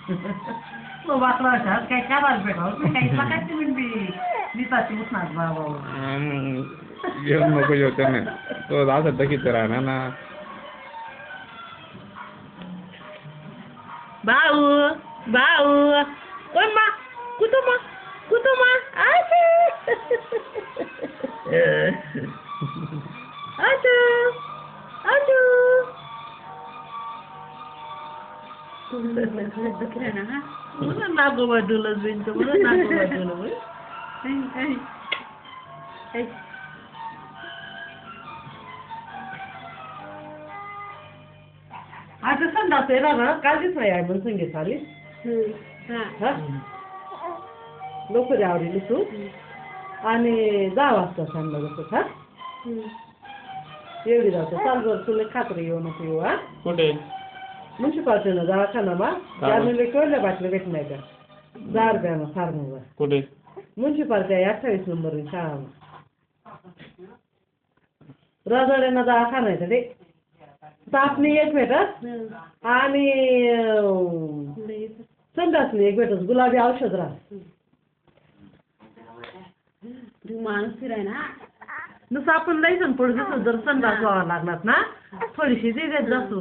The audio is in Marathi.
तो वाकला होता काय कामाला भेटावं काही सकाळची म्हणली नीताची उठणार बाबा येऊन नको येऊ त्याने तो असं दखीत राहणार ना भाऊ भाऊ ओय मा कुटुंबा कुटुंबा आशू आशू आशू म्हणून नागोबा डुलच बिनतो म्हणून नागोबा डुल आता संडास आहे ना काळजीच नाही आहे म्हणून संगीत आली लवकर आवडली तू आणि 10 वाजता सांगलं जसं हा एवढी जातो चाल जर तुला खात्री येऊ नको येऊ हा कुठे म्युन्सिपाल्टीनं दवाखाना बा त्यामुळे केवढ्या बाटल्या भेट नाही का 10 रुपयानं फार्मवर कुठे म्युन्सिपाल्टी आहे 28 नंबर शाळा रजड्यांना दवाखाना आहे ते तापणी एक भेटत आणि संडासनी एक भेटत गुलाबी औषध राहत माणूस फिराय ना नुसतं आपण लई पुढे जर संडास व्हावं लागणार ना थोडीशी दे देत जातो